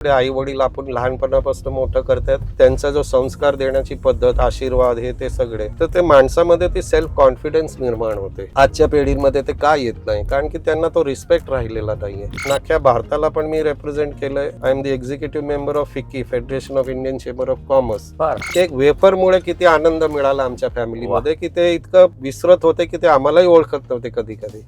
आई वडील आपण लहानपणापासून मोठं करतात, त्यांचा जो संस्कार देण्याची पद्धत, आशीर्वाद, हे ते सगळे, तर ते माणसामध्ये ती सेल्फ कॉन्फिडन्स निर्माण होते. आजच्या पिढीमध्ये ते का येत नाही? कारण की त्यांना तो रिस्पेक्ट राहिलेला नाहीये. अख्ख्या भारताला पण मी रिप्रेझेंट केलंय. I am the executive member of FICCI, federation of Indian chamber of commerce. एक वेफरमुळे किती आनंद मिळाला आमच्या फॅमिलीमध्ये की ते इतकं विसरत होते की ते आम्हालाही ओळखत नव्हते कधी कधी.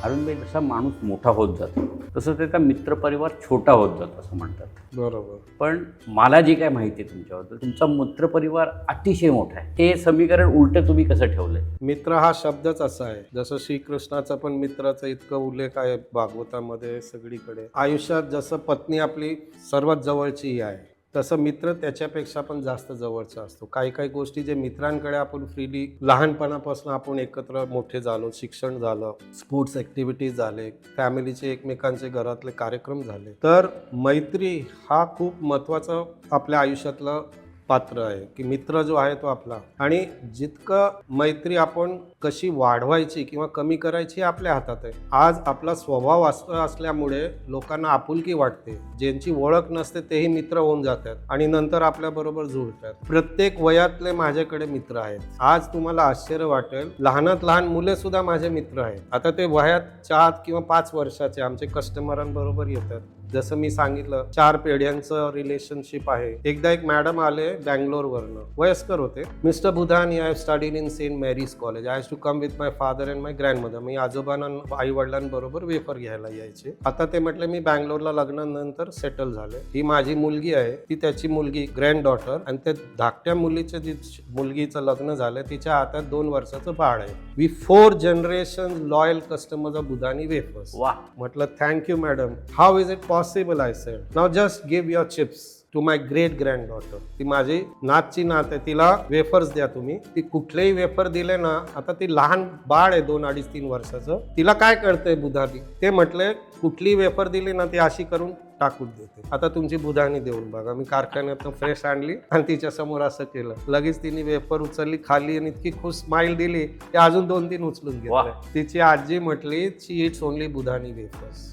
अरुणभाई, जसा माणूस मोठा होत जातो तसं त्याचा मित्रपरिवार छोटा होत जातो असं म्हणतात. बरोबर. पण मला जे काय माहिती आहे तुमच्याबद्दल, तुमचा मित्रपरिवार अतिशय मोठा आहे. हे समीकरण उलट तुम्ही कसं ठेवलंय? मित्र हा शब्दच असा आहे, जसं श्रीकृष्णाचा पण मित्राचा इतका उल्लेख आहे भागवतामध्ये सगळीकडे. आयुष्यात जसं पत्नी आपली सर्वात जवळची आहे, तसं मित्र त्याच्यापेक्षा पण जास्त जवळचा असतो. काही काही गोष्टी जे मित्रांकडे आपण फ्रीली लहानपणापासून आपण एकत्र मोठे झालो, शिक्षण झालं, स्पोर्ट्स ऍक्टिव्हिटीज झाले, फॅमिलीचे एकमेकांचे घरातले कार्यक्रम झाले, तर मैत्री हा खूप महत्वाचा आपल्या आयुष्यातलं पात्र आहे की मित्र जो आहे तो आपला. आणि जितकं मैत्री आपण कशी वाढवायची किंवा कमी करायची आपल्या हातात आहे. आज आपला स्वभाव असल्यामुळे लोकांना आपुलकी वाटते, ज्यांची ओळख नसते तेही मित्र होऊन जातात आणि नंतर आपल्या बरोबर जुळतात. प्रत्येक वयातले माझ्याकडे मित्र आहेत. आज तुम्हाला आश्चर्य वाटेल, लहानात लहान मुले सुद्धा माझे मित्र आहेत. आता ते वयात 4 किंवा 5 वर्षाचे आमचे कस्टमरांबरोबर येतात. जसं मी सांगितलं, 4 पिढ्यांचं रिलेशनशिप आहे. एकदा एक मॅडम आले बँगलोरवरनं, वयस्कर होते. Mister Budhani, I have studied in Saint Mary's college. I has to come with my father and my grandmother. मी आजोबांना, आई वडिलांबरोबर वेफर घ्यायला यायचे. आता ते म्हटले मी बँगलोरला लग्नानंतर सेटल झाले. ही माझी मुलगी आहे, ती त्याची मुलगी, ग्रँड डॉटर, आणि त्या धाकट्या मुलीचं जी मुलगीचं लग्न झालं, तिच्या हातात 2 वर्षाचं बाळ आहे. We 4 generation loyal customers of Budhani wafers. म्हटलं thank you madam. How is it possible, I said. Now just give your chips to my great granddaughter. ती माझी नातची नात आहे, तिला वेफर्स द्या तुम्ही. ती कुठलेही वेफर दिले ना, आता ती लहान बाळ आहे 2, 2.5, 3 वर्षाचं, तिला काय कळतंय बुधानी? ते म्हटले कुठली वेफर दिली ना ती अशी करून टाकून देते. आता तुमची बुधानी देऊन बघा. मी कारखान्यातून फ्रेश आणली आणि तिच्या समोर असं केलं. लगेच तिने वेफर उचलली, खाली, आणि इतकी खुश स्माइल दिली की अजून 2-3 उचलून घेतले. तिची आजी म्हटली शी इट्स ओनली बुधानी वेफर्स.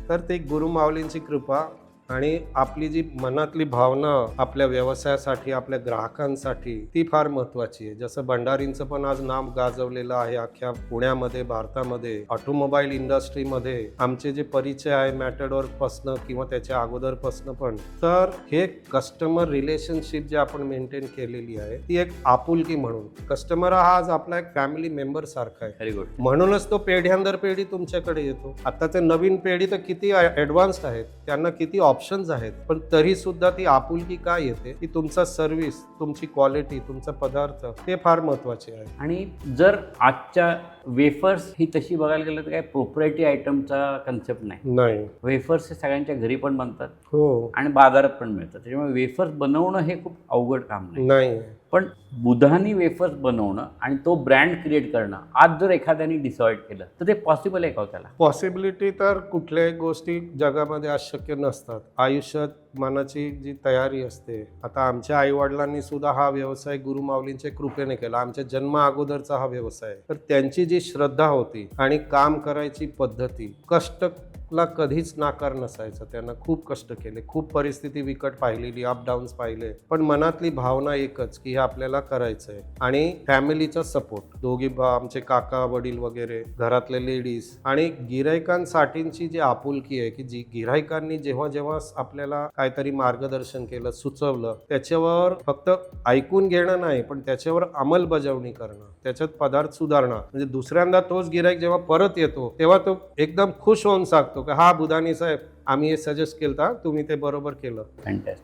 तर ते गुरु माऊलींची कृपा आणि आपली जी मनातली भावना आपल्या व्यवसायासाठी, आपल्या ग्राहकांसाठी, ती फार महत्वाची आहे. जसं भंडारींचं पण आज नाम गाजवलेलं आहे अख्ख्या पुण्यामध्ये, भारतामध्ये. ऑटोमोबाईल इंडस्ट्रीमध्ये आमचे जे परिचय आहे मॅटॅडोर पासनं किंवा त्याच्या अगोदरपासनं पण, तर हे कस्टमर रिलेशनशिप जे आपण मेंटेन केलेली आहे ती एक आपुलकी म्हणून. कस्टमर हा आज आपला एक फॅमिली मेंबर सारखा आहे. Very good. म्हणूनच तो पेढ्यानंतर पेढी तुमच्याकडे येतो. आताचे नवीन पिढी तर किती ऍडव्हान्स्ड आहेत, त्यांना किती ऑप्शन्स आहेत, पण तरी सुद्धा ती आपुलकी काय येते की तुमचा सर्व्हिस, तुमची क्वालिटी, तुमचा पदार्थ, ते फार महत्वाचे आहे. आणि जर आजच्या वेफर्स ही तशी बघायला गेलं तर काय प्रोप्रायटी आयटमचा कन्सेप्ट नाही. वेफर्स हे सगळ्यांच्या घरी पण बनतात, हो, आणि बाजारात पण मिळतात. त्याच्यामुळे वेफर्स बनवणं हे खूप अवघड काम नाही. पण बुधानी वेफर्स बनवणं आणि तो ब्रँड क्रिएट करणं, आज जर एखाद्याने डिसाईड केलं तर ते पॉसिबल आहे का त्याला? पॉसिबिलिटी तर कुठल्याही गोष्टी जगामध्ये अशक्य नसतात. आयुष्यात मनाची जी तयारी असते. आता आमच्या आई वडिलांनी सुद्धा हा व्यवसाय गुरु माऊलींच्या कृपेने केला. आमच्या जन्मा अगोदरचा हा व्यवसाय. तर त्यांची जी श्रद्धा होती आणि काम करायची पद्धती, कष्टला कधीच नाकार नसायचा. त्यांना खूप कष्ट केले, खूप परिस्थिती विकट पाहिलेली, अपडाऊन्स पाहिले, पण मनातली भावना एकच की हे आपल्याला करायचंय. आणि फॅमिलीचा सपोर्ट, दोघी आमचे काका वडील वगैरे, घरातले लेडीज, आणि गिरायकांसाठीची जी आपुलकी आहे की जी गिरायकांनी जेव्हा जेव्हा आपल्याला काहीतरी मार्गदर्शन केलं, सुचवलं, त्याच्यावर फक्त ऐकून घेणं नाही, पण त्याच्यावर अंमलबजावणी करणं, त्याच्यात पदार्थ सुधारणं. म्हणजे दुसऱ्यांदा तोच गिरायक जेव्हा परत येतो तेव्हा तो एकदम खुश होऊन सांगतो की हा बुधानी साहेब, आम्ही हे सजेस्ट केलं, तुम्ही ते बरोबर केलं.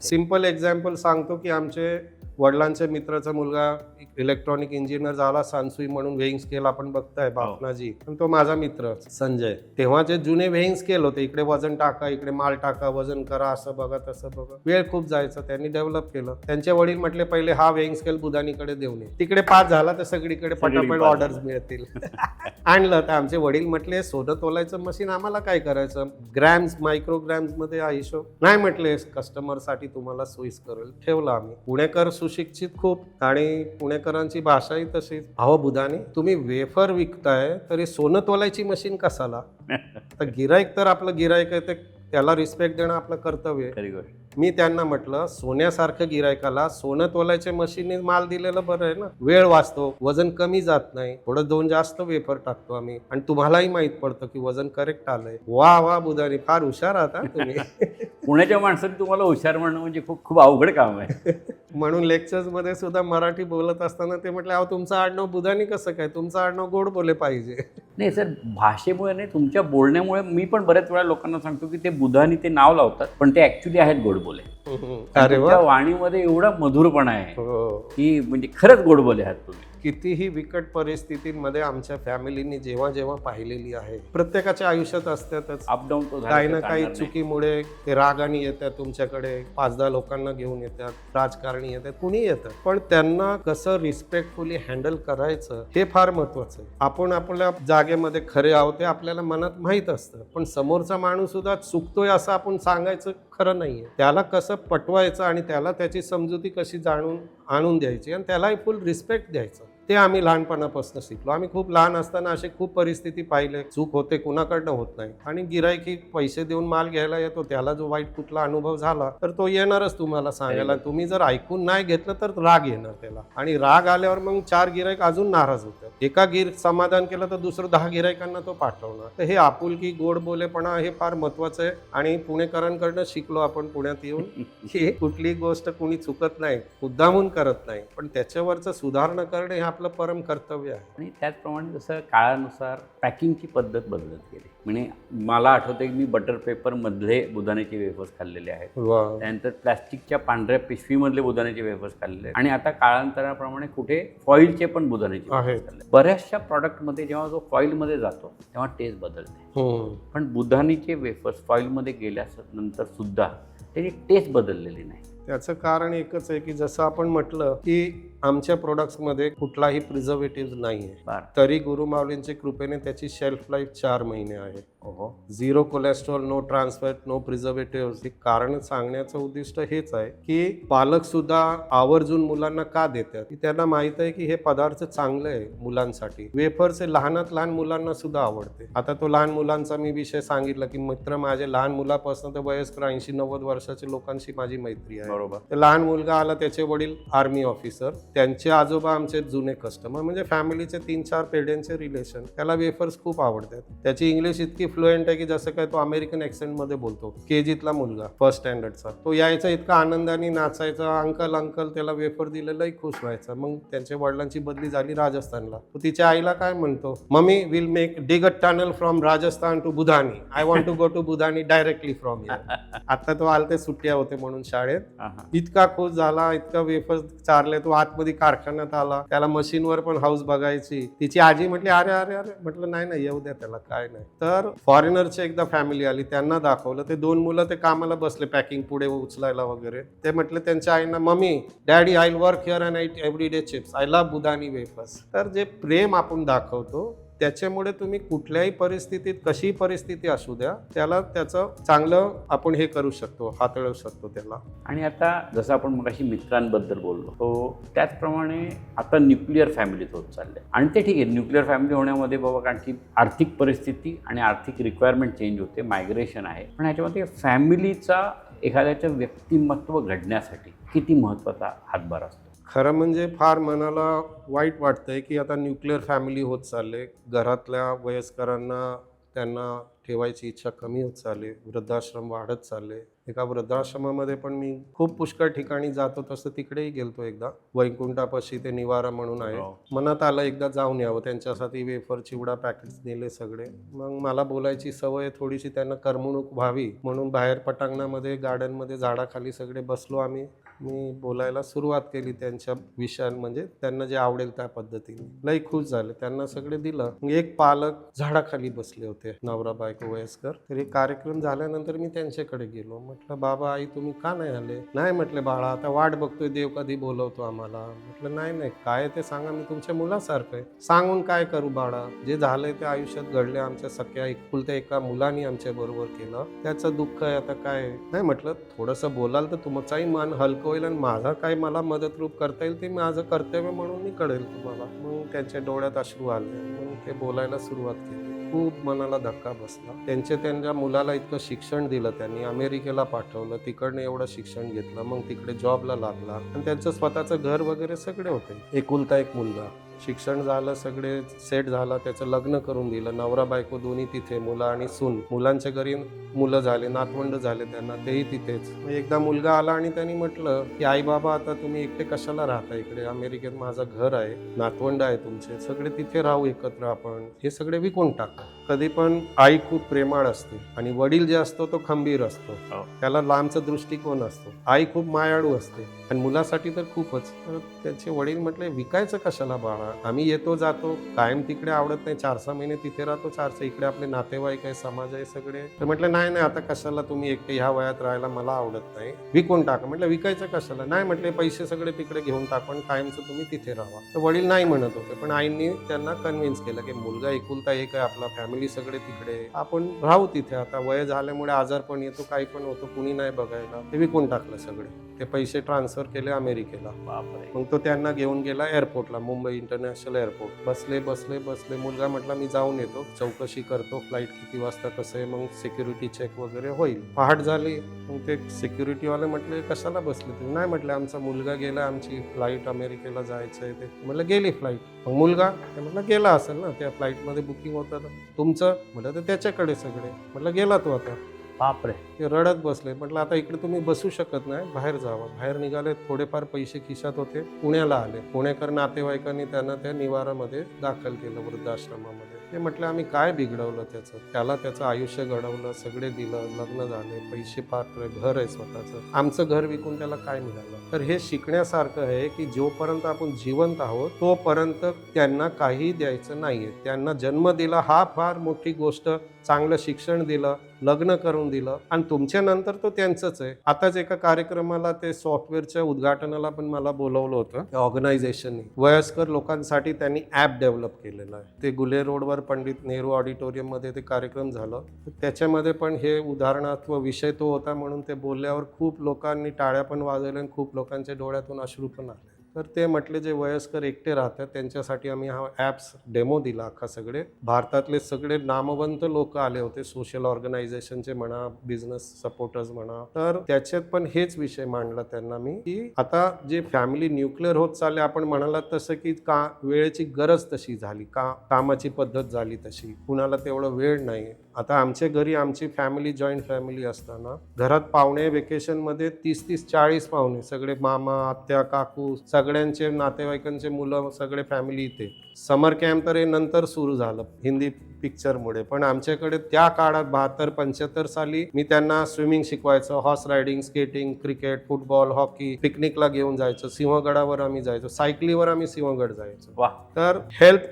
सिंपल एक्झाम्पल सांगतो की आमचे वडिलांच्या मित्राचा मुलगा इलेक्ट्रॉनिक इंजिनियर झाला, सानसुई म्हणून वेइंग स्केल आपण बघताय, बापनाजी, तो माझा मित्र संजय. तेव्हा जे जुने वेइंग स्केल होते, इकडे वजन टाका, इकडे माल टाका, वजन करा, असं बघा तसं बघा, वेळ खूप जायचा. त्यांनी डेव्हलप केलं. त्यांचे वडील म्हटले पहिले हा वेइंग स्केल बुधानीकडे देऊन ये, तिकडे पास झाला तर सगळीकडे पटापट ऑर्डर्स मिळतील. आणलं तर आमचे वडील म्हटले सोनं तोलायचं मशीन आम्हाला काय करायचं, ग्रॅम्स, मायक्रोग्रॅम्स मध्ये हा हिशोब नाही. म्हटले कस्टमर साठी तुम्हाला सोयीस्कर ठेवलं आम्ही. पुणेकर सुशिक्षित खूप आणि पुणेकरांची भाषाही तशीच. अहो बुधानी, तुम्ही वेफर विकताय तरी सोनं तोलायची मशीन कसाला? तर गिराईक तर आपलं गिराईक आहे, ते त्याला रिस्पेक्ट देणं आपलं कर्तव्य आहे. खरी गोष्ट. मी त्यांना म्हटलं सोन्यासारखं गिरायकाला सोनं तोलायच्या मशीनने माल दिलेलं बरं आहे ना, वेळ वाचतो, वजन कमी जात नाही, थोडं 2 जास्त वेफर टाकतो आम्ही आणि तुम्हालाही माहित पडतं की वजन करेक्ट आलंय. वा वा बुधानी, फार हुशार आहात हा तुम्ही. पुण्याच्या माणसाने तुम्हाला हुशार म्हणणं म्हणजे खूप खूप अवघड काम आहे. म्हणून लेक्चर्स मध्ये सुद्धा मराठी बोलत असताना ते म्हटले, अहो तुमचं आडनाव बुधानी कसं काय, तुमचं आडनाव गोड बोले पाहिजे. नाही सर, भाषेमुळे नाही, तुमच्या बोलण्यामुळे मी पण बऱ्याच वेळा लोकांना सांगतो की ते बुधानी ते नाव लावतात पण ते ऍक्च्युली आहेत गोडबोले. अरे तुमच्या वा. वाणीमध्ये एवढा मधुरपणा आहे हो. की म्हणजे खरंच गोडबोले आहात तुम्ही. कितीही बिकट परिस्थितींमध्ये आमच्या फॅमिलीनी जेव्हा जेव्हा पाहिलेली आहे, प्रत्येकाच्या आयुष्यात असतातच अपडाऊन तो झाला काही तर ना काही चालणार नाही. चुकीमुळे ते रागाने येतात तुमच्याकडे, 5-10 लोकांना घेऊन येतात, राजकारणी येतात, कुणी येतात, पण त्यांना कसं रिस्पेक्टफुली हँडल करायचं हे फार महत्वाचं आहे. आपण आपल्या जागेमध्ये खरे आहोत ते आपल्याला मनात माहीत असतं, पण समोरचा माणूस सुद्धा चुकतोय असं आपण सांगायचं खरं नाहीये. त्याला कसं पटवायचं आणि त्याला त्याची समजुती कशी जाणून आणून द्यायची आणि त्यालाही फुल रिस्पेक्ट द्यायचं, ते आम्ही लहानपणापासून शिकलो. आम्ही खूप लहान असताना असे खूप परिस्थिती पाहिले, चूक होते कुणाकडनं होत नाही, आणि गिराईक ही पैसे देऊन माल घ्यायला येतो, त्याला जो वाईट कुठला अनुभव झाला तर तो येणारच तुम्हाला सांगायला. तुम्ही जर ऐकून नाही घेतलं तर राग येणार त्याला, आणि राग आल्यावर मग 4 गिराईक अजून नाराज होतात. एका समाधान केलं तर दुसरं 10 गिराईकांना तो पाठवणार. तर हे आपुलकी, गोड बोलेपणा हे फार महत्वाचं आहे, आणि पुणेकरांकडनं शिकलो आपण पुण्यात येऊन की कुठली गोष्ट कुणी चुकत नाही, मुद्दामून करत नाही, पण त्याच्यावरचं सुधारणा करणे हे आपलं परम कर्तव्य आहे. आणि त्याचप्रमाणे जसं काळानुसार पॅकिंगची पद्धत बदलत गेली. म्हणजे मला आठवतं की मी बटर पेपरमधले बुधाण्याचे वेफर्स खाल्लेले आहेत, त्यानंतर प्लॅस्टिकच्या पांढऱ्या पिशवीमधले बुधाण्याचे वेफर्स खाल्लेले आहेत, आणि आता काळांतराप्रमाणे कुठे फॉईलचे पण बुधाण्याचे वेफर्स खाल्ले. बऱ्याचशा प्रॉडक्टमध्ये जेव्हा जो फॉईलमध्ये जातो तेव्हा टेस्ट बदलते, पण बुधानीचे वेफर्स फॉईलमध्ये गेल्यानंतर सुद्धा त्याची टेस्ट बदललेली नाही. त्याचं कारण एकच आहे की जसं आपण म्हटलं की आमच्या प्रोडक्ट्समध्ये कुठलाही प्रिझर्वेटिव्ह नाही आहे, तरी गुरुमाऊलींच्या कृपेने त्याची शेल्फ लाईफ 4 महिने आहे. Zero cholesterol, no trans fat, no preservative. हे कारण सांगण्याचं उद्दिष्ट हेच आहे की पालक सुद्धा आवर्जून मुलांना का देतात, की त्यांना माहित आहे की हे पदार्थ चांगले आहे मुलांसाठी. वेफर्स लहानात लहान मुलांना सुद्धा आवडते. आता तो लहान मुलांचा मी विषय सांगितला की मित्र माझे लहान मुलापासून तर वयस्कर 80-90 वर्षाच्या लोकांशी माझी मैत्री आहे. बरोबर. लहान मुलगा आला, त्याचे वडील आर्मी ऑफिसर, त्यांचे आजोबा आमचे जुने कस्टमर, म्हणजे फॅमिलीचे 3-4 पिढ्यांचे रिलेशन. त्याला वेफर्स खूप आवडतात. त्याची इंग्लिश इतकी फ्लुएंट आहे की जसं काय तो अमेरिकन ऍक्सेंट मध्ये बोलतो. केजीतला मुलगा, फर्स्ट स्टँडर्डचा, तो यायचा इतका आनंदाने नाचायचा, अंकल अंकल, त्याला वेफर दिलेलंही खुश व्हायचा. मग त्यांच्या वडिलांची बदली झाली राजस्थानला. तो तिच्या आईला काय म्हणतो, mummy will make dig a tunnel from Rajasthan to Budhani, I want to go to Budhani directly from here. आता तो आलते, सुट्ट्या होते म्हणून शाळेत, इतका खुश झाला, इतका वेफर्स चारले. तो आतमध्ये कारखान्यात आला, त्याला मशीनवर पण हाऊस बघायची. तिची आजी म्हटली अरे अरे अरे, म्हटलं नाही नाही येऊ द्या त्याला, काय नाही. तर फॉरेनरची एकदा फॅमिली आली, त्यांना दाखवलं. ते 2 मुलं ते कामाला बसले पॅकिंग पुढे उचलायला वगैरे. ते म्हटले त्यांच्या आईना, mummy daddy I will work here and eat every day chips, I love Budhani wafers. तर जे प्रेम आपण दाखवतो त्याच्यामुळे तुम्ही कुठल्याही परिस्थितीत, कशी परिस्थिती असू द्या, त्याला त्याचं चांगलं आपण हे करू शकतो, हाताळू शकतो त्याला. आणि आता जसं आपण मगाशी मित्रांबद्दल बोललो, तो त्याचप्रमाणे आता न्यूक्लिअर फॅमिलीत होत चाललंय. आणि ते ठीक आहे, न्यूक्लिअर फॅमिली होण्यामध्ये बाबा कारण की आर्थिक परिस्थिती आणि आर्थिक रिक्वायरमेंट चेंज होते, मायग्रेशन आहे, पण ह्याच्यामध्ये फॅमिलीचा एखाद्याचं व्यक्तिमत्व घडण्यासाठी किती महत्त्वाचा हातभार असतो. खरं म्हणजे फार मनाला वाईट वाटतंय की आता न्यूक्लिअर फॅमिली होत चालले. घरातल्या वयस्करांना त्यांना ठेवायची इच्छा कमी होत चालली, वृद्धाश्रम वाढत चालले. एका वृद्धाश्रमामध्ये पण मी खूप पुष्कळ ठिकाणी जातो, तसं तिकडेही गेलतो एकदा. वैकुंठापाशी ते निवारा म्हणून आहे, मनात आलं एकदा जाऊन यावं. त्यांच्यासाठी वेफर, चिवडा पॅकेट्स नेले सगळे. मग मला बोलायची सवय, थोडीशी त्यांना करमणूक व्हावी म्हणून बाहेर पटांगणामध्ये, गार्डनमध्ये झाडाखाली सगळे बसलो आम्ही. मी बोलायला सुरुवात केली त्यांच्या विषयां, म्हणजे त्यांना जे आवडेल त्या पद्धतीने. लई खुश झाले, त्यांना सगळे दिलं. एक पालक झाडाखाली बसले होते, नवरा बायको वयस्कर. तर एक कार्यक्रम झाल्यानंतर मी त्यांच्याकडे गेलो. म्हटलं बाबा आई तुम्ही का नाही आले? नाही म्हटले बाळा, आता वाट बघतोय, देव कधी बोलवतो आम्हाला. म्हटलं नाही नाही, काय ते सांगा, मी तुमच्या मुलासारखं आहे. सांगून काय करू बाळा, जे झालंय ते आयुष्यात घडले. आमच्या सख्या एकुलत्या एका मुलांनी आमच्या बरोबर केलं, त्याचं दुःख आहे, आता काय नाही. म्हटलं थोडंसं बोलाल तर तुमचंही मन हलकं होईल आणि माझा काय मला मदतरूप करता येईल ते माझं कर्तव्य म्हणून मी कळेल तुम्हाला. मग त्यांच्या डोळ्यात अश्रू आले. मग ते बोलायला सुरुवात केली. खूप मनाला धक्का बसला. त्यांच्या मुलाला इतकं शिक्षण दिलं त्यांनी, अमेरिकेला पाठवलं, तिकडनं एवढं शिक्षण घेतलं, मग तिकडे जॉबला लागला आणि त्यांचं स्वतःचं घर वगैरे सगळे होते. एकुलता एक मुलगा, शिक्षण झालं, सगळे सेट झाला, त्याचं लग्न करून दिलं, नवरा बायको दोन्ही तिथे, मुलं आणि सून, मुलांच्या घरी मुलं झाले, नातवंड झाले त्यांना, तेही तिथेच. मग एकदा मुलगा आला आणि त्यांनी म्हटलं की आई बाबा आता तुम्ही एकटे कशाला राहता इकडे, अमेरिकेत माझं घर आहे, नातवंड आहे तुमचे, सगळे तिथे राहू एकत्र आपण, हे सगळे विकून टाका. कधी पण आई खूप प्रेमाळ असते आणि वडील जे असतो तो खंबीर असतो, त्याला लांबचा दृष्टिकोन असतो. आई खूप मायाळू असते आणि मुलासाठी तर खूपच. तर त्याचे वडील म्हटले विकायचं कशाला बाळा, आम्ही येतो जातो, कायम तिकडे आवडत नाही, 4-6 महिने तिथे राहतो, 4-6 इकडे आपले नातेवाईक आहे, समाज आहे सगळे. तर म्हटलं नाही आता कशाला तुम्ही एकटे ह्या वयात राहायला मला आवडत नाही, विकून टाका. म्हटलं विकायचं कशाला, नाही म्हटले पैसे सगळे तिकडे घेऊन टाकून कायमचं तुम्ही तिथे राहा. तर वडील नाही म्हणत होते, पण आईंनी त्यांना कन्व्हिन्स केलं की मुलगा एकुलता एक आहे, आपला फॅमिली सगळे तिकडे, आपण राहू तिथे. आता वय झाल्यामुळे आजार पण येतो, काही पण होतो, कुणी नाही बघायला. ते विकून टाकलं सगळे, ते पैसे ट्रान्सफर केले अमेरिकेला. मग तो त्यांना घेऊन गेला एअरपोर्टला, मुंबई इंटरनॅशनल एअरपोर्ट. बसले मुलगा म्हटला मी जाऊन येतो, चौकशी करतो फ्लाईट किती वाजता कसं आहे, मग सिक्युरिटी चेक वगैरे होईल. पहाट झाली, मग ते सिक्युरिटीवाले म्हटले कशाला बसले तुम्ही. नाही म्हटलं आमचा मुलगा गेला, आमची फ्लाईट अमेरिकेला जायचंय. ते म्हटलं गेली फ्लाईट. मग मुलगा, ते म्हटलं गेला असेल ना, त्या फ्लाईटमध्ये बुकिंग होतं. तुमचं म्हटलं तर त्याच्याकडे सगळे. म्हटलं गेला तो आता. बापरे. ते रडत बसले. म्हटलं आता इकडे तुम्ही बसू शकत नाही, बाहेर जावं. बाहेर निघाले, थोडेफार पैसे खिशात होते, पुण्याला आले. पुणेकर नातेवाईकांनी त्यांना त्या निवारामध्ये दाखल केलं, वृद्धाश्रमामध्ये. ते म्हटलं आम्ही काय बिघडवलं त्याचं, त्याला त्याचं आयुष्य घडवलं, सगळे दिलं, लग्न झाले, पैसे पात्र, घर आहे स्वतःचं, आमचं घर विकून त्याला काय मिळालं. तर हे शिकण्यासारखं आहे की जोपर्यंत आपण जिवंत आहोत तोपर्यंत त्यांना काही द्यायचं नाहीये. त्यांना जन्म दिला हा फार मोठी गोष्ट, चांगलं शिक्षण दिलं, लग्न करून दिलं आणि तुमच्या नंतर तो त्यांचंच आहे. आताच एका कार्यक्रमाला ते सॉफ्टवेअरच्या उद्घाटनाला पण मला बोलवलं होतं ऑर्गनायझेशनने. वयस्कर लोकांसाठी त्यांनी ॲप डेव्हलप केलेलं आहे. ते गुले रोडवर पंडित नेहरू ऑडिटोरियम मध्ये ते कार्यक्रम झालं. त्याच्यामध्ये पण हे उदाहरणार्थ विषय तो होता, म्हणून ते बोलल्यावर खूप लोकांनी टाळ्या पण वाजवल्या आणि खूप लोकांच्या डोळ्यातून अश्रू पण आले. तर ते म्हटले जे वयस्कर एकटे राहतात त्यांच्यासाठी आम्ही हा ॲप्स डेमो दिला अख्खा. सगळे भारतातले सगळे नामवंत लोक आले होते, सोशल ऑर्गनायझेशनचे म्हणा, बिझनेस सपोर्टर्स म्हणा. तर त्याच्यात पण हेच विषय मांडला त्यांना मी की आता जे फॅमिली न्यूक्लिअर होत चालले, आपण म्हणालात तसं की वेळेची गरज तशी झाली, कामाची पद्धत झाली तशी, कुणाला तेवढं वेळ नाही. आता आमच्या घरी आमची फॅमिली जॉईंट फॅमिली असताना घरात पाहुणे वेकेशनमध्ये 30-40 पाहुणे, सगळे मामा आत्या काकू, सगळ्यांचे नातेवाईकांचे मुलं, सगळे फॅमिली इथे. समर कॅम्प तर हे नंतर सुरू झालं हिंदी पिक्चरमुळे, पण आमच्याकडे त्या काळात 72-75 साली मी त्यांना स्विमिंग शिकवायचं, horse riding, skating, cricket, football, hockey, पिकनिकला घेऊन जायचं, सिंहगडावर आम्ही जायचो, सायकलीवर आम्ही सिंहगड जायचो. तर हेल्थ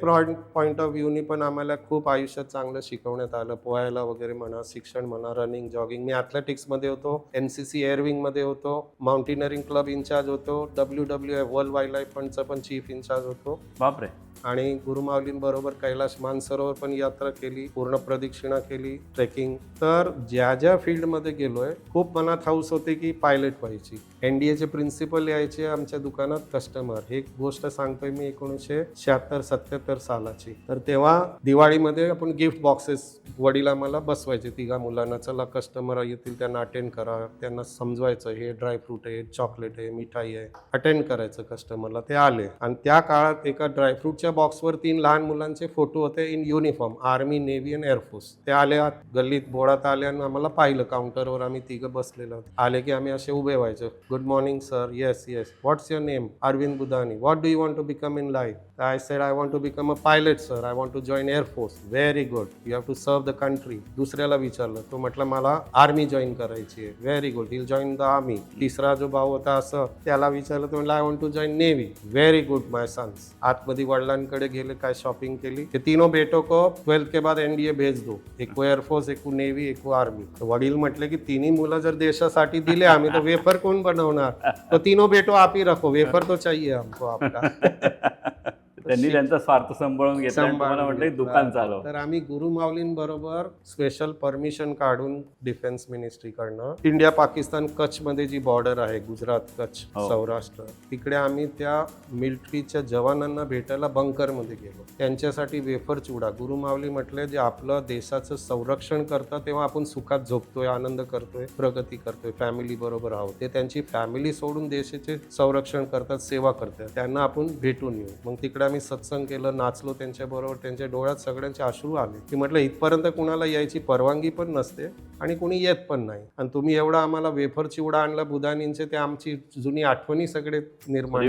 पॉईंट ऑफ व्ह्यूनी पण आम्हाला खूप आयुष्यात चांगलं शिकवण्यात आलं. पोहायला वगैरे म्हणा, शिक्षण म्हणा, रनिंग, जॉगिंग. मी ॲथलेटिक्समध्ये होतो, NCC एअरविंगमध्ये होतो, माउंटेनरिंग क्लब इन्चार्ज होतो, WWF वर्ल्ड वाईल्ड लाईफ फंडचा पण चीफ इन्चार्ज होतो. बापरे. आणि गुरुमाऊलींबरोबर कैलाश मानसरोवर पण यात्रा केली, पूर्ण प्रदक्षिणा केली, ट्रेकिंग. तर ज्या फील्डमध्ये गेलोय, खूप मनात हाऊस होते की पायलट व्हायची. NDAचे प्रिन्सिपल यायचे आमच्या दुकानात कस्टमर. हे गोष्ट सांगतोय मी 1976-77 सालाची. तर तेव्हा दिवाळीमध्ये आपण गिफ्ट बॉक्सेस वडील आम्हाला बसवायचे, 3 मुलांना, चला कस्टमर येतील त्यांना अटेंड करा, त्यांना समजवायचं हे ड्रायफ्रूट आहे, चॉकलेट आहे, मिठाई आहे, अटेंड करायचं कस्टमरला. ते आले आणि त्या काळात एका ड्रायफ्रूटच्या बॉक्सवर 3 लहान मुलांचे फोटो होते इन युनिफॉर्म, आर्मी, नेव्ही आणि एअरफोर्स. ते आले आत, गल्लीत बोळात आले आणि आम्हाला पाहिलं काउंटरवर, आम्ही 3 बसलेलो. आले की आम्ही असे उभे व्हायचो. Good morning sir. Yes. What's your name? Arvind Budhani. What do you want to become in life? I said I want to become a pilot sir. I want to join Air Force. Very good. You have to serve the country. दुसऱ्याला विचारलं, तो म्हटलं मला army join करायची आहे. Very good. He'll join the army. तिसरा जो भाऊ होता असं, त्याला विचारलं, तो म्हटलं I want to join Navy. Very good my sons. आतमध्ये वडिलांकडे गेले, काय शॉपिंग केली. ते तीनों बेटों को 12th के बाद NDA भेज दो. एक को एअरफोर्स, एक को नेव्ही, एक को आर्मी. वडील म्हटले की तिन्ही मुलं जर देशासाठी दिले आम्ही, तर वेफर कोण बनवणार? तो तीनों बेटो आप ही रखो, वेफर तो चाहिए हमको आपका. त्यांनी त्यांचा स्वार्थ सांभाळून घेतला आणि तुम्हाला म्हटलं दुकान चालव. तर आम्ही गुरुमाऊलींबरोबर स्पेशल परमिशन काढून डिफेन्स मिनिस्ट्रीकडनं इंडिया पाकिस्तान कच्छ मध्ये जी बॉर्डर आहे, गुजरात कच्छ सौराष्ट्र, तिकडे आम्ही त्या मिलिटरीच्या जवानांना भेटायला बंकर मध्ये गेलो. त्यांच्यासाठी वेफर चिवडा. गुरुमाऊली म्हटले जे आपलं देशाचं संरक्षण करतात तेव्हा आपण सुखात झोपतोय, आनंद करतोय, प्रगती करतोय, फॅमिली बरोबर आहोत. ते त्यांची फॅमिली सोडून देशाचे संरक्षण करतात, सेवा करतात. त्यांना आपण भेटून येऊ. मग तिकडे आम्ही सत्संग केलं, नाचलो त्यांच्या बरोबर. त्यांच्या डोळ्यात सगळ्यांचे अश्रू आले की म्हटलं इथपर्यंत कुणाला यायची परवानगी पण नसते आणि कुणी येत पण नाही, आणि तुम्ही एवढा आम्हाला वेफर चिवडा आणला बुधानींचे, ते आमची जुनी आठवणी सगळे निर्माण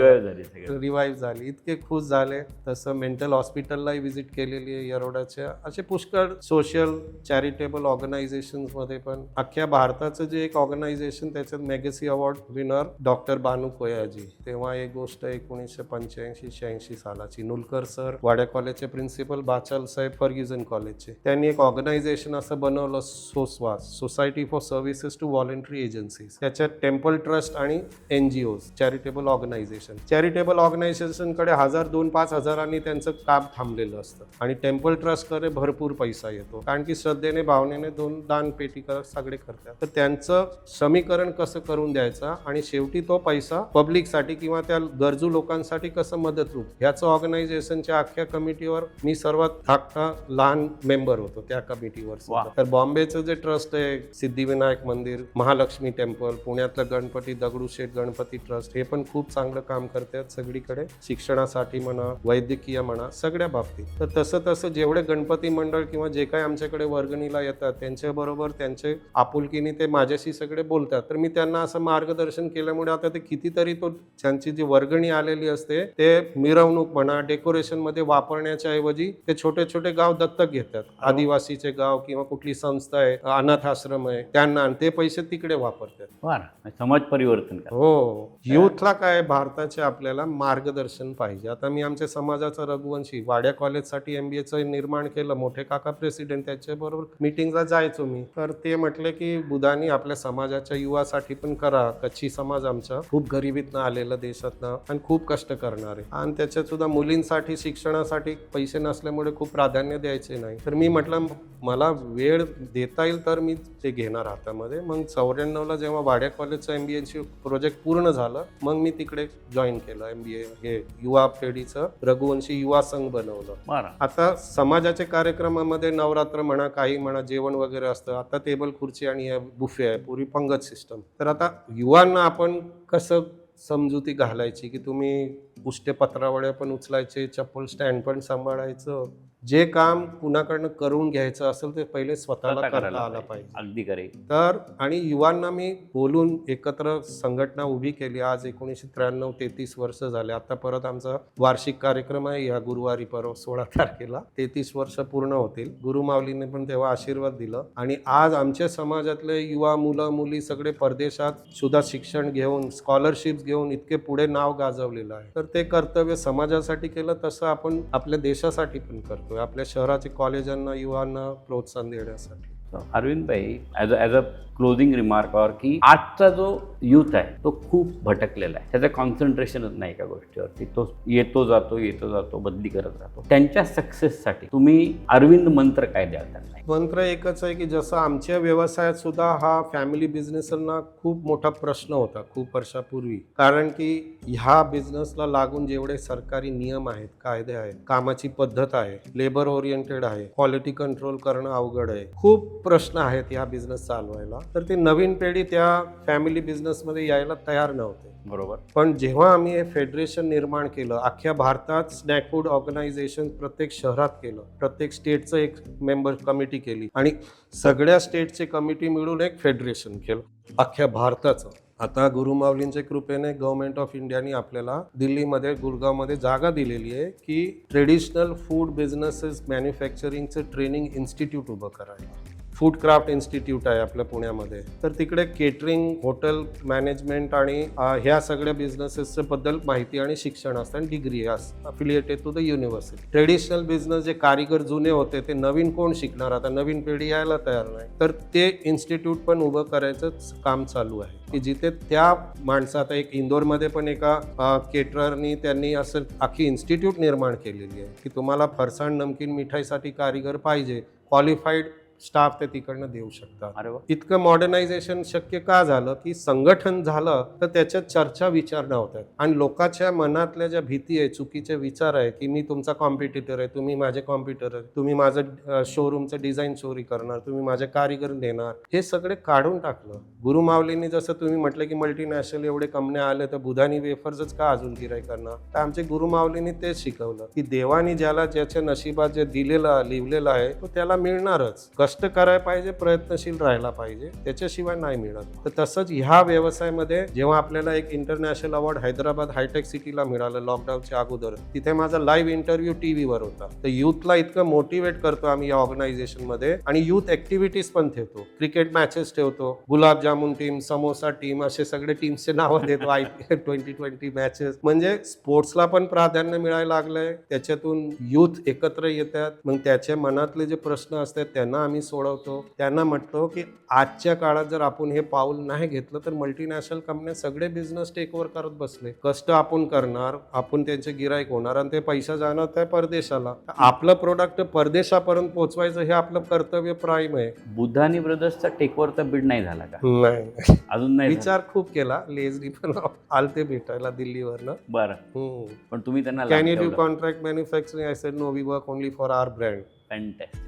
रिवाईव्ह झाली. इतके खुश झाले. तसं मेंटल हॉस्पिटललाही व्हिजिट केलेली आहे येरवड्याच्या. असे पुष्कळ सोशल चॅरिटेबल ऑर्गनायझेशन्स मध्ये पण. अख्ख्या भारताचं जे एक ऑर्गनायझेशन, त्याच्यात मेगेसी अवॉर्ड विनर डॉक्टर बानू कोयाजी. तेव्हा एक गोष्ट 1985-86 सालाची. नुलकर सर वाड्या कॉलेजचे प्रिन्सिपल, बाचाल साहेब फर्ग्युसन कॉलेजचे. त्यांनी एक ऑर्गनायझेशन असं बनवलं, सोसवास, society for services to voluntary agencies. त्याच्यात टेम्पल ट्रस्ट आणि NGOs, चॅरिटेबल ऑर्गनायझेशन. चॅरिटेबल ऑर्गनायझेशनकडे 1000-2-5 त्यांचं काम थांबलेलं असतं आणि टेम्पल ट्रस्टकडे भरपूर पैसा येतो, कारण की श्रद्धेने भावनेने दान पेटी सगळे करतात. तर त्यांचं समीकरण कसं करून द्यायचं आणि शेवटी तो पैसा पब्लिकसाठी किंवा त्या गरजू लोकांसाठी कसं मदत रूप, ह्याचं ऑर्गनायझेशनच्या अख्ख्या कमिटीवर मी सर्वात धाकटा लहान मेंबर होतो त्या कमिटीवर. तर बॉम्बेचं जे ट्रस्ट आहे, सिद्धिविनायक मंदिर, महालक्ष्मी टेम्पल, पुण्यातलं गणपती दगडूशेठ गणपती ट्रस्ट, हे पण खूप चांगलं काम करतात सगळीकडे, शिक्षणासाठी म्हणा, वैद्यकीय म्हणा, सगळ्या बाबतीत. तर तसं जेवढे गणपती मंडळ किंवा जे काही आमच्याकडे वर्गणीला येतात त्यांच्याबरोबर त्यांचे आपुलकीने ते माझ्याशी सगळे बोलतात. तर मी त्यांना असं मार्गदर्शन केल्यामुळे आता ते कितीतरी त्यांची जी वर्गणी आलेली असते ते मिरवणूक म्हणा, डेकोरेशन मध्ये वापरण्याच्या ऐवजी ते छोटे छोटे गाव दत्तक घेतात. आदिवासीचे गाव किंवा कुठली संस्था आहे, अनाथ आश्रम आहे, त्यांना, आणि ते पैसे तिकडे वापरतात. समाज परिवर्तन. हो, युथला काय भारताचे आपल्याला मार्गदर्शन पाहिजे. आता मी आमच्या समाजाचा रघुवंशी, वाड्या कॉलेजसाठी MBAचं निर्माण केलं, मोठे काका प्रेसिडेंट, त्याच्याबरोबर मीटिंगला जायचो मी. तर ते म्हटले की बुधानी आपल्या समाजाच्या युवासाठी पण करा. कच्छी समाज आमचा खूप गरिबीतनं आलेला देशातनं आणि खूप कष्ट करणारे, आणि त्याच्यात सुद्धा मुलींसाठी शिक्षणासाठी पैसे नसल्यामुळे खूप प्राधान्य द्यायचे नाही. तर मी म्हटलं मला वेळ देता येईल तर मी ते घेणार हातामध्ये. मग 94ला जेव्हा वाड्या कॉलेजचं MBA प्रोजेक्ट पूर्ण झालं, मग मी तिकडे जॉईन केलं MBA, हे युवा पिढीचं रघुवंशी युवा संघ बनवलं. आता समाजाच्या कार्यक्रमामध्ये नवरात्र म्हणा, काही म्हणा, जेवण वगैरे असतं. आता टेबल खुर्ची आणि बुफे आहे, पूर्वी पंगत सिस्टम. तर आता युवांना आपण कसं समजुती घालायची की तुम्ही उष्टे पत्रावळ्या पण उचलायचे, चप्पल स्टँड पण सांभाळायचं, जे काम कुणाकडनं करून घ्यायचं असेल ते पहिले स्वतःला करता आलं पाहिजे. अगदी खरे. तर आणि युवांना मी बोलून एकत्र संघटना उभी केली. आज 1993, 33 वर्ष झाले. आता परत आमचा वार्षिक कार्यक्रम आहे या गुरुवारी, परवा 16 तारखेला 33 वर्ष पूर्ण होतील. गुरुमाऊलीने पण तेव्हा आशीर्वाद दिलं, आणि आज आमच्या समाजातले युवा, मुलं मुली सगळे परदेशात सुद्धा शिक्षण घेऊन, स्कॉलरशिप्स घेऊन इतके पुढे नाव गाजवलेलं आहे. तर ते कर्तव्य समाजासाठी केलं तसं आपण आपल्या देशासाठी पण करतो, आपल्या शहराच्या कॉलेजांना, युवांना प्रोत्साहन देण्यासाठी. अरविंद भाई, ॲज अ क्लोजिंग रिमार्क और की आजचा जो यूथ आहे तो खूप भटकलेला आहे. त्याचं कॉन्सन्ट्रेशनच नाही एका गोष्टीवरती. तो येतो जातो बदली करत राहतो. त्यांच्या सक्सेससाठी तुम्ही अरविंद मंत्र काय द्याल त्यांना? मंत्र एकच आहे की जसं आमच्या व्यवसायात सुद्धा हा फॅमिली बिझनेसना खूप मोठा प्रश्न होता खूप वर्षापूर्वी, कारण की ह्या बिझनेसला लागून जेवढे सरकारी नियम आहेत, कायदे आहेत, कामाची पद्धत आहे, लेबर ओरिएंटेड आहे, क्वालिटी कंट्रोल करणं अवघड आहे, खूप प्रश्न आहेत ह्या बिझनेस चालवायला. तर ती नवीन पिढी त्या फॅमिली बिझनेसमध्ये यायला तयार नव्हते. बरोबर. पण जेव्हा आम्ही हे फेडरेशन निर्माण केलं, अख्ख्या भारतात स्नॅक फूड ऑर्गनायझेशन प्रत्येक शहरात केलं, प्रत्येक स्टेटचं एक मेंबर कमिटी केली, आणि सगळ्या स्टेटचे कमिटी मिळून एक फेडरेशन केलं अख्ख्या भारताचं. आता गुरुमाऊलींच्या कृपेने गव्हर्नमेंट ऑफ इंडियाने आपल्याला दिल्लीमध्ये, गुरगावमध्ये जागा दिलेली आहे की ट्रेडिशनल फूड बिझनेसेस मॅन्युफॅक्चरिंगचं ट्रेनिंग इन्स्टिट्यूट उभं करायला. फूड क्राफ्ट इन्स्टिट्यूट आहे आपल्या पुण्यामध्ये, तर तिकडे केटरिंग, हॉटेल मॅनेजमेंट आणि ह्या सगळ्या बिझनेसेस बद्दल माहिती आणि शिक्षण असतं आणि degree affiliated to the university. Traditional business जे कारीगर जुने होते ते नवीन कोण शिकणार, आता नवीन पिढी यायला तयार नाही, तर ते इन्स्टिट्यूट पण उभं करायचं काम चालू आहे की जिथे त्या माणसं, आता एक इंदोरमध्ये पण एका केटररनी त्यांनी असं आखी इन्स्टिट्यूट निर्माण केलेली आहे की तुम्हाला फरसाण, नमकीन, मिठाईसाठी कारीगर पाहिजे, क्वालिफाईड स्टाफ ते तिकडनं देऊ शकतात. अरे वा. इतकं मॉडर्नायझेशन शक्य का झालं की संघटन झालं तर त्याच्यात चर्चा विचारणा होतात आणि लोकांच्या मनातल्या ज्या भीती आहे, चुकीचे विचार आहे की मी तुमचा कॉम्पिटिटर आहे, तुम्ही माझे कॉम्प्युटर आहे, तुम्ही माझं शोरूमचं डिझाईन चोरी करणार, तुम्ही माझे कारीगर देणार, हे सगळे काढून टाकलं. गुरुमावलींनी जसं तुम्ही म्हटलं की मल्टीनॅशनल एवढे कंपन्या आले तर बुधानी वेफर्सच का अजून गिराईक करणार, तर आमचे गुरुमावलींनी तेच शिकवलं की देवानी ज्याला ज्याच्या नशिबात जे लिहिलेलं आहे तो त्याला मिळणारच. कष्ट करायला पाहिजे, प्रयत्नशील राहायला पाहिजे, त्याच्याशिवाय नाही मिळत. तर तसंच ह्या व्यवसायामध्ये जेव्हा आपल्याला एक इंटरनॅशनल अवॉर्ड हैदराबाद हायटेक सिटीला मिळालं लॉकडाऊनच्या अगोदर, तिथे माझा लाईव्ह इंटरव्ह्यू टीव्हीवर होता. तर युथला इतकं मोटिवेट करतो आम्ही या ऑर्गनायझेशनमध्ये आणि युथ ऍक्टिव्हिटीज पण ठेवतो, क्रिकेट मॅचेस ठेवतो, गुलाबजामुन टीम, समोसा टीम, असे सगळे टीम्सचे नावं देतो. IPL 2020 मॅचेस, म्हणजे स्पोर्ट्सला पण प्राधान्य मिळायला लागलंय. त्याच्यातून युथ एकत्र येतात, मग त्याच्या मनातले जे प्रश्न असतात त्यांना आम्ही सोडवतो. त्यांना म्हटलो की आजच्या काळात जर आपण हे पाऊल नाही घेतलं तर मल्टीनॅशनल कंपन्या सगळे बिझनेस टेक ओव्हर करत बसले. कष्ट आपण करणार, आपण त्यांचे गिराईक होणार आणि ते पैसा जाणार त्या परदेशाला. आपलं प्रोडक्ट परदेशापर्यंत पोहोचवायचं हे आपलं कर्तव्य प्राईम आहे. बुधानी ब्रदर्सचा टेकवरचा बिड नाही झाला का? नाही, अजून नाही. विचार खूप केला, लेझरी पण आलते भेटायला दिल्लीवरनं. बरं, पण तुम्ही त्यांना can you do contract manufacturing? I said no, we work only for our brand. Fantastic.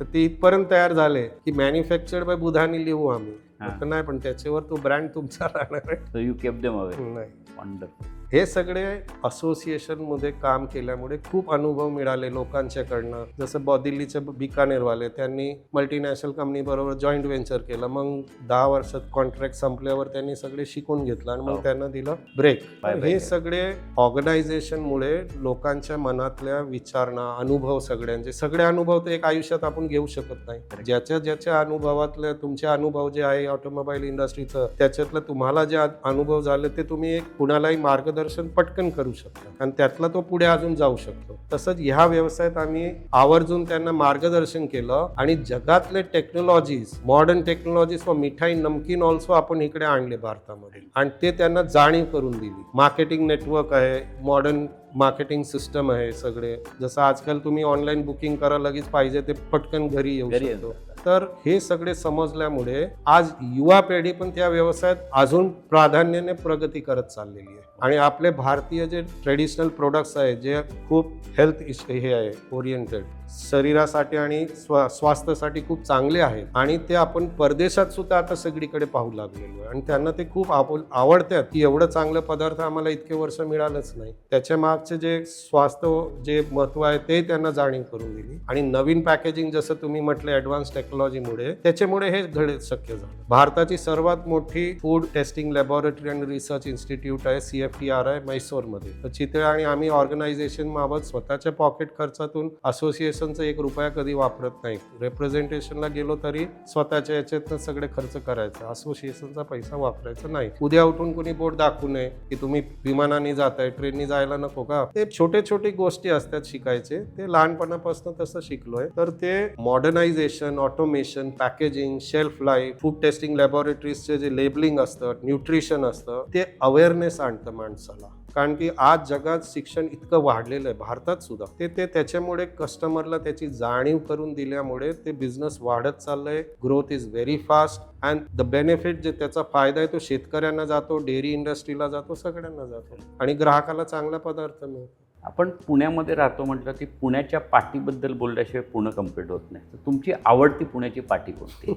तर ते इथपर्यंत तयार झाले की मॅन्युफॅक्चर्ड बाय बुधानी लिहू आम्ही. नाही, पण त्याच्यावर तो ब्रँड तुमचा राहणार आहे. So you keep them away. नाही. वंडरफुल. हे सगळे असोसिएशन मध्ये काम केल्यामुळे खूप अनुभव मिळाले लोकांच्याकडनं. जसं दिल्लीचे बिकानेरवाले, त्यांनी मल्टीनॅशनल कंपनी बरोबर जॉईंट व्हेंचर केलं. मग 10 वर्षात कॉन्ट्रॅक्ट संपल्यावर त्यांनी सगळे शिकून घेतलं आणि मग त्यांना दिलं ब्रेक. हे सगळे ऑर्गनायझेशनमुळे लोकांच्या मनातल्या विचारणा, अनुभव, सगळे अनुभव तर एक आयुष्यात आपण घेऊ शकत नाही. ज्याच्या अनुभवातल्या तुमचे अनुभव जे आहे ऑटोमोबाईल इंडस्ट्रीचं, त्याच्यातलं तुम्हाला जे अनुभव झाले ते तुम्ही एक कुणालाही मार्गदर्शन पटकन करू शकता आणि त्यातला तो पुढे अजून जाऊ शकतो. तसंच ह्या व्यवसायात आम्ही आवर्जून त्यांना मार्गदर्शन केलं आणि जगातले टेक्नॉलॉजीज, मॉडर्न टेक्नॉलॉजीज व मिठाई, नमकीन ऑल्सो आपण इकडे आणले भारतामध्ये आणि ते त्यांना जाणीव करून दिली. मार्केटिंग नेटवर्क आहे, मॉडर्न मार्केटिंग सिस्टम आहे सगळे. जसं आजकाल तुम्ही ऑनलाईन बुकिंग करा, लगेच पाहिजे ते पटकन घरी येऊ शकतो. तर हे सगळे समजल्यामुळे आज युवा पिढी पण त्या व्यवसायात अजून प्राधान्याने प्रगती करत चाललेली आहे. आणि आपले भारतीय जे ट्रेडिशनल प्रोडक्ट्स आहेत, जे खूप हेल्थ हे आहे ओरिएंटेड, शरीरासाठी आणि स्वास्थ्यासाठी खूप चांगले आहेत आणि ते आपण परदेशात सुद्धा आता सगळीकडे पाहू लागलेलो आहे आणि त्यांना ते खूप आवडतात की एवढं चांगलं पदार्थ आम्हाला इतके वर्ष मिळालंच नाही. त्याच्या मागचे जे स्वास्थ्य, जे महत्व आहे ते त्यांना जाणीव करून दिली. आणि नवीन पॅकेजिंग, जसं तुम्ही म्हटलं ऍडव्हान्स टेक्नॉलॉजीमुळे, त्याच्यामुळे हे घडे शक्य झालं. भारताची सर्वात मोठी food testing laboratory and research institute आहे, CFTRI, मैसूरमध्ये. तर चितळे आणि आम्ही ऑर्गनायझेशन बाबत स्वतःच्या पॉकेट खर्चातून असोसिएशनचा 1 रुपया कधी वापरत नाही. रिप्रेझेंटेशनला गेलो तरी स्वतःच्या याच्यातनं सगळे खर्च करायचा, असोसिएशनचा पैसा वापरायचा नाही. उद्या उठून कोणी बोर्ड दाखवू नये की तुम्ही विमानाने जाताय, ट्रेननी जायला नको का. ते छोटे गोष्टी असतात शिकायचे, ते लहानपणापासून तसं शिकलोय. तर ते modernization, automation, packaging, shelf life, food testing लॅबोरेटरीजचे जे लेबलिंग असतं, न्यूट्रिशन असतं, ते अवेअरनेस आणतं माणसाला. कारण की आज जगात शिक्षण इतकं वाढलेलं आहे, भारतात सुद्धा. ते त्याच्यामुळे कस्टमरला त्याची जाणीव करून दिल्यामुळे ते बिझनेस वाढत चाललंय. Growth is very fast and the benefit, जे त्याचा फायदा आहे तो शेतकऱ्यांना जातो, डेअरी इंडस्ट्रीला जातो, सगळ्यांना जातो आणि ग्राहकाला चांगला पदार्थ मिळतो. आपण पुण्यामध्ये राहतो म्हटलं की पुण्याच्या पाटीबद्दल बोलल्याशिवाय पुणे कम्प्लीट होत नाही. तर तुमची आवडती पुण्याची पाटी कोणती?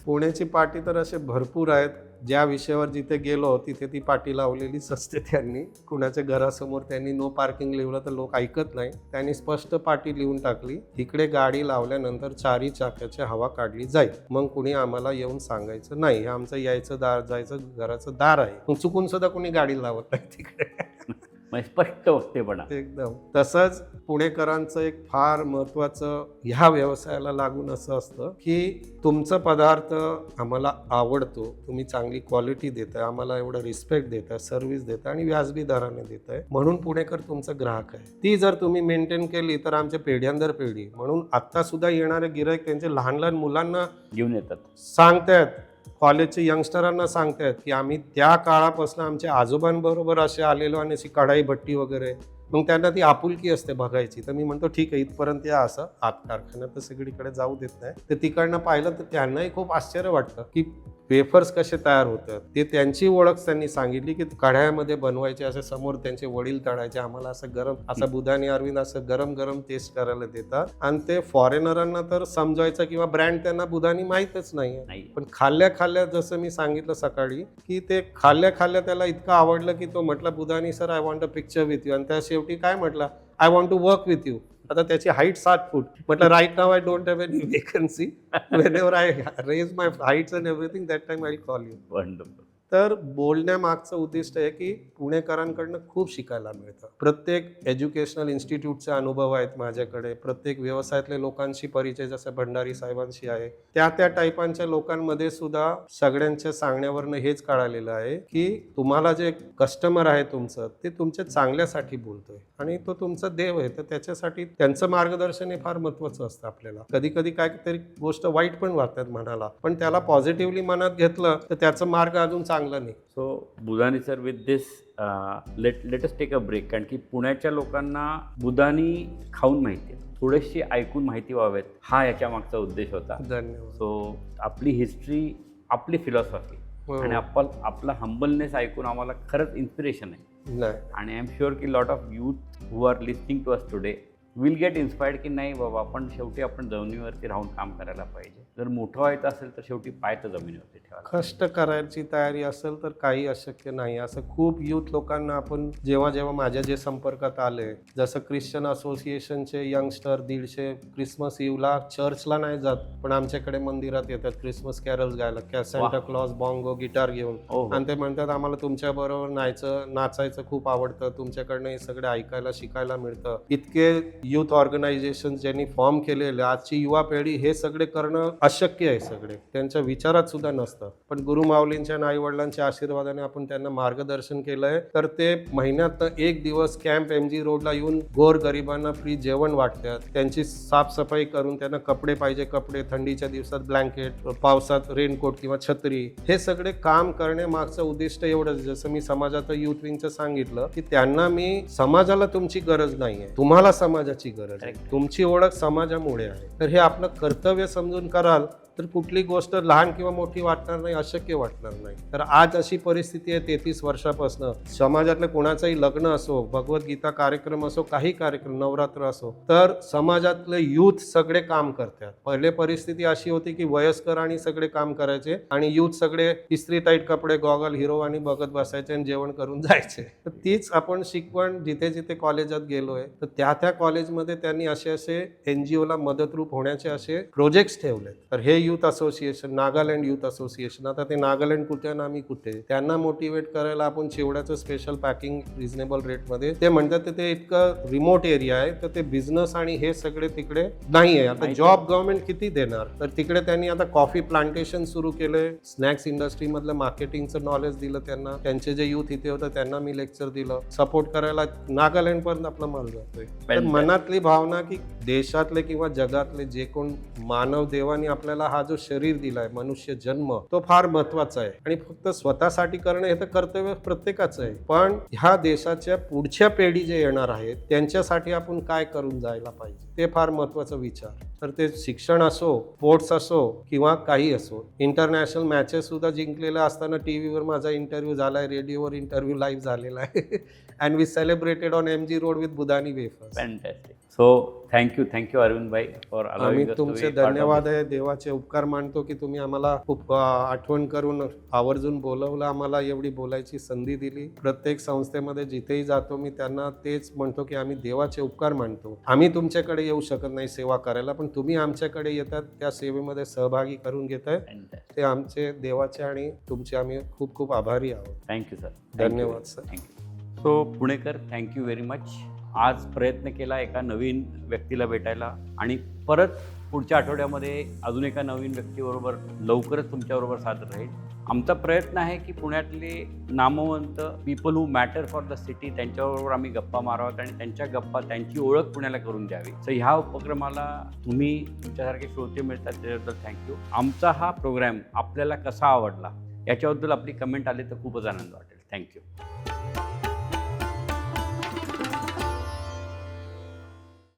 पुण्याची पाटी तर असे भरपूर आहेत. ज्या विषयावर जिथे गेलो तिथे ती पाटी लावलेलीच असते त्यांनी. कुणाच्या घरासमोर त्यांनी नो पार्किंग लिहिलं तर लोक ऐकत नाही, त्यांनी स्पष्ट पाटी लिहून टाकली, इकडे गाडी लावल्यानंतर 4 चाकाची हवा काढली जाईल. मग कुणी आम्हाला येऊन सांगायचं नाही, हे आमचं यायचं दार, जायचं घराचं दार आहे. मग चुकून सुद्धा कुणी गाडी लावत नाही तिकडे. म्हणजे स्पष्ट वक्तेपणा. एकदम तसंच पुणेकरांचं एक फार महत्वाचं ह्या व्यवसायाला लागून असं असतं की तुमचा पदार्थ आम्हाला आवडतो, तुम्ही चांगली क्वालिटी देताय, आम्हाला एवढं रिस्पेक्ट देताय, सर्व्हिस देताय आणि व्याजबी दराने देताय, म्हणून पुणेकर तुमचा ग्राहक आहे. ती जर तुम्ही मेंटेन केली तर आमच्या पिढ्यानंतर पिढी, म्हणून आता सुद्धा येणारे गिराईक त्यांचे लहान लहान मुलांना घेऊन येतात. सांगतायत, कॉलेजचे यंगस्टरांना सांगतायत की आम्ही त्या काळापासून आमच्या आजोबांबरोबर असे आलेलो आणि अशी कढाई भट्टी वगैरे, मग त्यांना ती आपुलकी असते बघायची. तर मी म्हणतो ठीक आहे, इथपर्यंत या, असं आत कारखान्यात तर सगळीकडे जाऊ देत नाही. तर तिकडनं पाहिलं तर त्यांनाही खूप आश्चर्य वाटतं की वेफर्स कसे तयार होतात. ते त्यांची ओळख त्यांनी सांगितली की कढायामध्ये बनवायचे, असे समोर त्यांचे वडील तळायचे, आम्हाला असं गरम, असं बुधानी अरविंद असं गरम गरम टेस्ट करायला देतात. आणि ते फॉरेनरांना तर समजायचं किंवा ब्रँड त्यांना बुधानी माहीतच नाही, पण खाल्ल्या खाल्ल्या जसं मी सांगितलं सकाळी की ते खाल्ल्या खाल्ल्या त्याला इतकं आवडलं की तो म्हटला Budhani sir I want a picture with you. आणि त्या शेवटी काय म्हटलं, I want to work with you. आता त्याची हाईट 7 फूट. म्हटलं right now I don't have any vacancy, whenever I raise my heights and everything that time I call you. Wonderful. तर बोलण्यामागचं उद्दिष्ट आहे की पुणेकरांकडनं खूप शिकायला मिळतं. प्रत्येक एज्युकेशनल इन्स्टिट्यूटचे अनुभव आहेत माझ्याकडे, प्रत्येक व्यवसायातल्या लोकांशी परिचय जसं भंडारी साहेबांशी आहे, त्या टाईपांच्या लोकांमध्ये सुद्धा सगळ्यांच्या सांगण्यावरनं हेच कळालेलं आहे की तुम्हाला जे कस्टमर आहे तुमचं, ते तुमच्या चांगल्यासाठी बोलतोय आणि तो तुमचा देव आहे. तर त्याच्यासाठी त्यांचं मार्गदर्शन हे फार महत्वाचं असतं. आपल्याला कधी कधी काहीतरी गोष्ट वाईट पण वाटतात मनाला, पण त्याला पॉझिटिव्हली मनात घेतलं तर त्याचा मार्ग अजून चांगला नाही. So Budhani sir, with this let us take a break. कारण की पुण्याच्या लोकांना बुधानी खाऊन माहिती आहे, थोडीशी ऐकून माहिती व्हावेत, हा याच्या मागचा उद्देश होता. धन्यवाद. सो आपली हिस्ट्री, आपली फिलॉसॉफी आणि आपला हंबलनेस ऐकून आम्हाला खरंच इन्स्पिरेशन आहे. नाही, आणि आय एम शुअर की lot of youth who are listening to us today will get inspired की नाही बाबा, आपण शेवटी आपण जमिनीवरती राहून काम करायला पाहिजे. जर मोठं व्हायचं असेल तर शेवटी पाय तर जमिनीवरती ठेवायला. कष्ट करायची तयारी असेल तर काही अशक्य नाही. असं खूप युथ लोकांना आपण जेव्हा माझ्या जे संपर्कात आले, जसं ख्रिश्चन असोसिएशनचे यंगस्टर 150 क्रिसमस इव्हला चर्चला नाही जात, पण आमच्याकडे मंदिरात येतात क्रिसमस कॅरल्स गायला, सॅन्टा क्लॉज बॉंगो गिटार घेऊन. आणि ते म्हणतात आम्हाला तुमच्या बरोबर नाचायचं खूप आवडतं, तुमच्याकडनं हे सगळं ऐकायला शिकायला मिळतं. इतके युथ ऑर्गनायझेशन ज्यांनी फॉर्म केलेले, आजची युवा पिढी हे सगळे करणं अशक्य आहे, सगळे त्यांच्या विचारात सुद्धा नसतं. पण गुरु माऊलींच्या आणि आई वडिलांच्या आशीर्वादाने आपण त्यांना मार्गदर्शन केलंय, तर ते महिन्यातनं एक दिवस कॅम्प MG रोडला येऊन गोर गरिबांना फ्री जेवण वाटतात, त्यांची साफसफाई करून त्यांना कपडे पाहिजे कपडे, थंडीच्या दिवसात ब्लँकेट, पावसात रेनकोट किंवा छत्री, हे सगळे काम करण्यामागचं उद्दिष्ट एवढंच. जसं मी समाजाचं युथ विंगचं सांगितलं की त्यांना मी समाजाला तुमची गरज नाहीये, तुम्हाला समाजाची गरज आहे, तुमची ओळख समाजामुळे आहे. तर हे आपलं कर्तव्य समजून कराल तर कुठली गोष्ट लहान किंवा मोठी वाटणार नाही, अशक्य वाटणार नाही. तर आज अशी परिस्थिती आहे 33 वर्षापासून समाजातलं कोणाचंही लग्न असो, भगवद्गीता कार्यक्रम असो, काही कार्यक्रम, नवरात्र असो, तर समाजातले युथ सगळे काम करतात. पहिले परिस्थिती अशी होती की वयस्कर आणि सगळे काम करायचे आणि युथ सगळे इस्त्री टाईट कपडे, गॉगल, हिरो आणि बघत बसायचे आणि जेवण करून जायचे. तर तीच आपण शिकवण जिथे जिथे कॉलेजात गेलोय, तर त्या कॉलेजमध्ये त्यांनी असे NGO ला मदतरूप होण्याचे असे प्रोजेक्ट्स ठेवले. तर हे youth association, Nagaland youth association, आता ते नागालँड कुठे आणि आम्ही कुठे, त्यांना मोटिवेट करायला आपण चिवड्याचं स्पेशल पॅकिंग रिझनेबल रेटमध्ये, ते म्हणतात ते इतकं रिमोट एरिया आहे तर ते बिझनेस आणि हे सगळे तिकडे नाही आहे. आता जॉब गव्हर्नमेंट किती देणार, तर तिकडे त्यांनी आता कॉफी प्लांटेशन सुरू केले, स्नॅक्स इंडस्ट्री मधलं मार्केटिंगचं नॉलेज दिलं त्यांना, त्यांचे जे युथ इथे होतं त्यांना मी लेक्चर दिलं, सपोर्ट करायला नागालँड पर्यंत आपला माल जातोय. तर मनातली भावना की देशातले किंवा जगातले जे कोण मानव देवानी आपल्याला हा जो शरीर दिलाय, मनुष्य जन्म, तो फार महत्वाचा आहे. आणि फक्त स्वतःसाठी करणं हे तर कर्तव्य प्रत्येकाचं आहे, पण ह्या देशाच्या पुढच्या पिढी जे येणार आहेत त्यांच्यासाठी आपण काय करून जायला पाहिजे, ते फार महत्वाचा विचार. तर ते शिक्षण असो, स्पोर्ट्स असो किंवा काही असो, इंटरनॅशनल मॅचेस सुद्धा जिंकलेल्या असताना टीव्हीवर माझा इंटरव्ह्यू झालाय, रेडिओवर इंटरव्ह्यू लाईव्ह झालेला आहे. And we celebrated on MG road with Budhani wafers. Fantastic. So thank you Arvind bhai for आम्ही तुमचे धन्यवाद आहे, देवाचे उपकार मानतो की तुम्ही आम्हाला खूप आठवण करून आवर्जून बोलवलं, आम्हाला एवढी बोलायची संधी दिली. प्रत्येक संस्थेमध्ये जिथेही जातो मी त्यांना तेच म्हणतो की आम्ही देवाचे उपकार मानतो. आम्ही तुमच्याकडे येऊ शकत नाही सेवा करायला, पण तुम्ही आमच्याकडे येतात, त्या सेवेमध्ये सहभागी करून घेताय, ते आमचे देवाचे आणि तुमचे आम्ही खूप खूप आभारी आहोत. Thank you sir. धन्यवाद सर. थँक्यू. सो पुणेकर, थँक्यू व्हेरी मच. आज प्रयत्न केला एका नवीन व्यक्तीला भेटायला आणि परत पुढच्या आठवड्यामध्ये अजून एका नवीन व्यक्तीबरोबर लवकरच तुमच्याबरोबर सादर राहील. आमचा प्रयत्न आहे की पुण्यातले नामवंत people who matter for the city त्यांच्याबरोबर आम्ही गप्पा माराव्यात आणि त्यांच्या गप्पा, त्यांची ओळख पुण्याला करून द्यावी. सो ह्या उपक्रमाला तुम्ही तुमच्यासारखे श्रोते मिळतात त्याच्याबद्दल थँक्यू. आमचा हा प्रोग्रॅम आपल्याला कसा आवडला याच्याबद्दल आपली कमेंट आली तर खूपच आनंद वाटेल. थँक्यू.